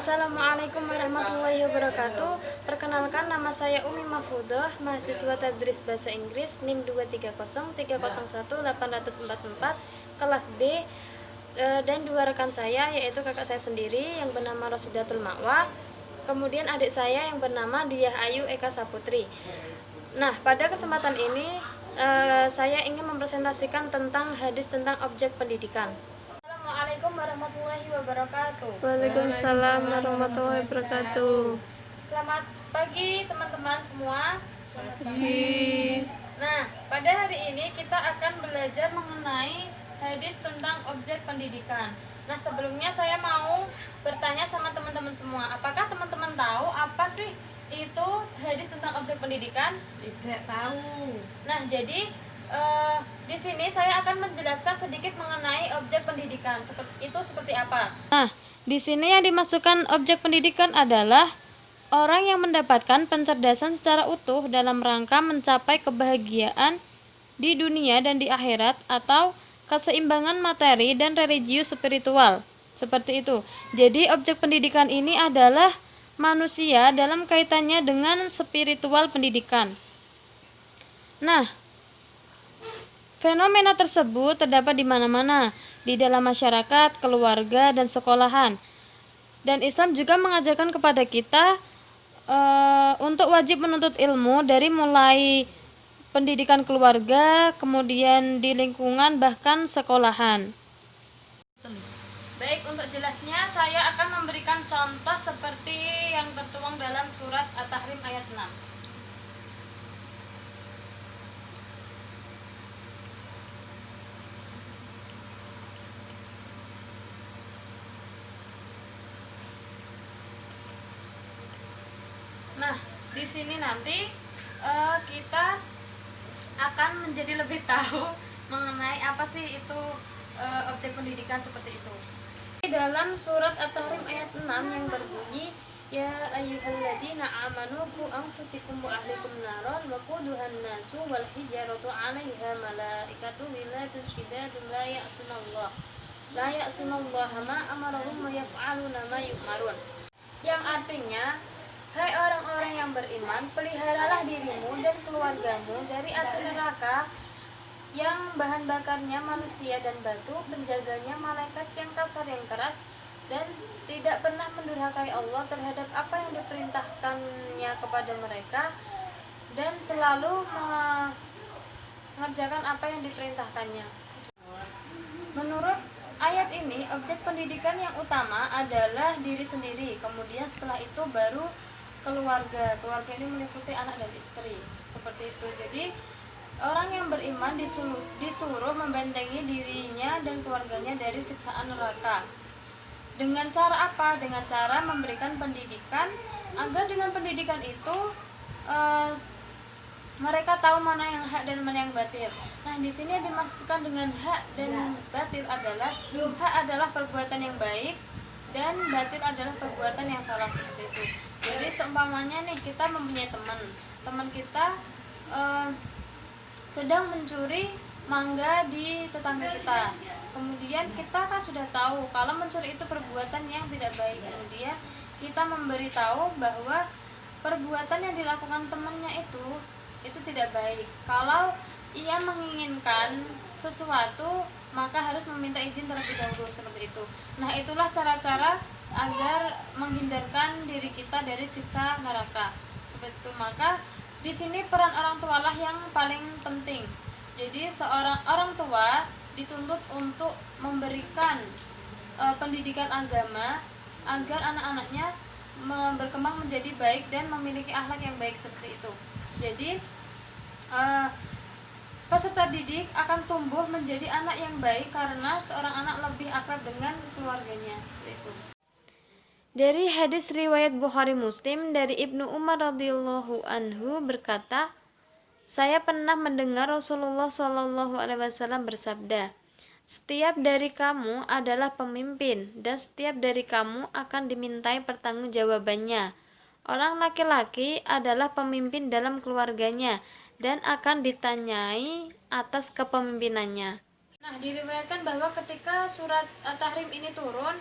Assalamualaikum warahmatullahi wabarakatuh. Perkenalkan, nama saya Umi Mahfudah, mahasiswa Tadris Bahasa Inggris NIM 230301844 kelas B, dan dua rekan saya, yaitu kakak saya sendiri yang bernama Rosidatul Ma'wa, kemudian adik saya yang bernama Diah Ayu Eka Saputri. Nah, pada kesempatan ini saya ingin mempresentasikan tentang hadis tentang objek pendidikan. Assalamualaikum warahmatullahi wabarakatuh. Waalaikumsalam warahmatullahi wabarakatuh. Selamat pagi teman-teman semua. Pagi. Nah, pada hari ini kita akan belajar mengenai hadis tentang objek pendidikan. Nah, sebelumnya saya mau bertanya sama teman-teman semua, apakah teman-teman tahu apa sih itu hadis tentang objek pendidikan? Tidak tahu. Nah, jadi di sini saya akan menjelaskan sedikit mengenai objek pendidikan. Seperti apa? Nah, di sini yang dimasukkan objek pendidikan adalah orang yang mendapatkan pencerdasan secara utuh dalam rangka mencapai kebahagiaan di dunia dan di akhirat, atau keseimbangan materi dan religius spiritual. Seperti itu. Jadi objek pendidikan ini adalah manusia dalam kaitannya dengan spiritual pendidikan. Nah, fenomena tersebut terdapat di mana-mana, di dalam masyarakat, keluarga, dan sekolahan. Dan Islam juga mengajarkan kepada kita untuk wajib menuntut ilmu dari mulai pendidikan keluarga, kemudian di lingkungan, bahkan sekolahan. Baik, untuk jelasnya saya akan memberikan contoh seperti yang tertuang dalam surat At-Tahrim ayat 6. Nah, di sini nanti kita akan menjadi lebih tahu mengenai apa sih itu objek pendidikan seperti itu. Di dalam surat At-Tahrim ayat 6 yang berbunyi, ya ayyuhalladzina amanu qu anfusikum wa ahlikum naron wa quduhan nasu wal hijaratu 'alaiha malaikatu ghiladun syidadun la ya'sunallaha ma amarahum wa yaf'aluna ma yu'marun. Yang artinya, hai orang-orang yang beriman, peliharalah dirimu dan keluargamu dari api neraka yang bahan bakarnya manusia dan batu, penjaganya malaikat yang kasar yang keras, dan tidak pernah mendurhakai Allah terhadap apa yang diperintahkannya kepada mereka, dan selalu mengerjakan apa yang diperintahkannya. Menurut ayat ini, objek pendidikan yang utama adalah diri sendiri, kemudian setelah itu baru keluarga. Keluarga ini meliputi anak dan istri. Seperti itu. Jadi orang yang beriman disuruh membentengi dirinya dan keluarganya dari siksaan neraka. Dengan cara apa? Dengan cara memberikan pendidikan, agar dengan pendidikan itu mereka tahu mana yang hak dan mana yang batil. Nah, di sini yang dimaksudkan dengan hak dan batil adalah, hak adalah perbuatan yang baik dan batil adalah perbuatan yang salah, seperti itu. Jadi seumpamanya nih, kita mempunyai teman kita sedang mencuri mangga di tetangga kita. Kemudian kita kan sudah tahu kalau mencuri itu perbuatan yang tidak baik. Kemudian kita memberitahu bahwa perbuatan yang dilakukan temannya itu tidak baik. Kalau ia menginginkan sesuatu, maka harus meminta izin terlebih dahulu, seperti itu. Nah, itulah cara-cara agar menghindarkan diri kita dari siksa neraka, seperti itu. Maka di sini peran orang tua lah yang paling penting. Jadi seorang orang tua dituntut untuk memberikan pendidikan agama agar anak-anaknya berkembang menjadi baik dan memiliki akhlak yang baik, seperti itu. Jadi peserta didik akan tumbuh menjadi anak yang baik karena seorang anak lebih akrab dengan keluarganya, seperti itu. Dari hadis riwayat Bukhari Muslim dari Ibnu Umar radhiyallahu anhu berkata, saya pernah mendengar Rasulullah SAW bersabda, setiap dari kamu adalah pemimpin dan setiap dari kamu akan dimintai pertanggungjawabannya. Orang laki-laki adalah pemimpin dalam keluarganya dan akan ditanyai atas kepemimpinannya. Nah, diriwayatkan bahwa ketika surat At-Tahrim ini turun,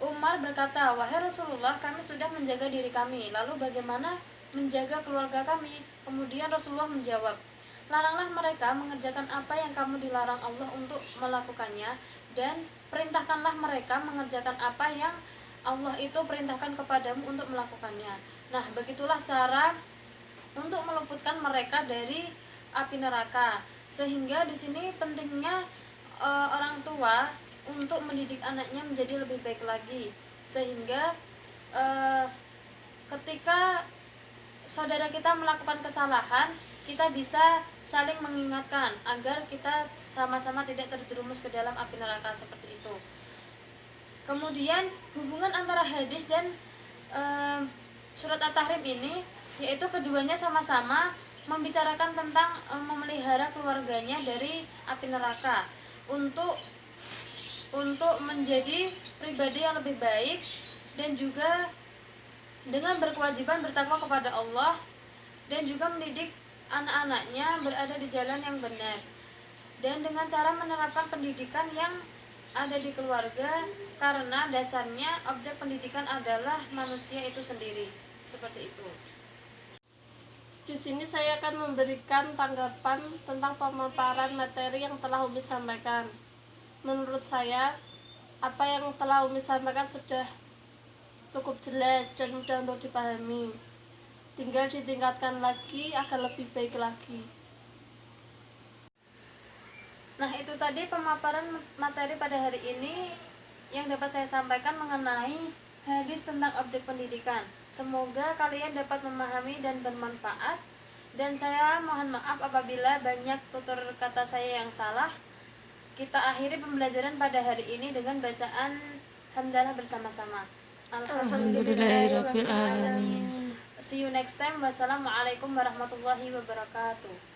Umar berkata, "Wahai Rasulullah, kami sudah menjaga diri kami, lalu bagaimana menjaga keluarga kami?" Kemudian Rasulullah menjawab, "Laranglah mereka mengerjakan apa yang kamu dilarang Allah untuk melakukannya, dan perintahkanlah mereka mengerjakan apa yang Allah itu perintahkan kepadamu untuk melakukannya." Nah, begitulah cara untuk meluputkan mereka dari api neraka. Sehingga di sini pentingnya orang tua untuk mendidik anaknya menjadi lebih baik lagi, sehingga ketika saudara kita melakukan kesalahan, kita bisa saling mengingatkan agar kita sama-sama tidak terjerumus ke dalam api neraka seperti itu. Kemudian hubungan antara hadis dan surat At-Tahrim ini, yaitu keduanya sama-sama membicarakan tentang memelihara keluarganya dari api neraka untuk menjadi pribadi yang lebih baik, dan juga dengan berkewajiban bertakwa kepada Allah, dan juga mendidik anak-anaknya berada di jalan yang benar, dan dengan cara menerapkan pendidikan yang ada di keluarga, karena dasarnya objek pendidikan adalah manusia itu sendiri. Seperti itu. Di sini saya akan memberikan tanggapan tentang pemaparan materi yang telah Umi sampaikan. Menurut saya, apa yang telah Umi sampaikan sudah cukup jelas dan mudah untuk dipahami. Tinggal ditingkatkan lagi agar lebih baik lagi. Nah, itu tadi pemaparan materi pada hari ini yang dapat saya sampaikan mengenai hadis tentang objek pendidikan. Semoga kalian dapat memahami dan bermanfaat, dan saya mohon maaf apabila banyak tutur kata saya yang salah. Kita akhiri pembelajaran pada hari ini dengan bacaan hamdalah bersama-sama. Alhamdulillahirabbil alamin. See you next time. Wassalamualaikum warahmatullahi wabarakatuh.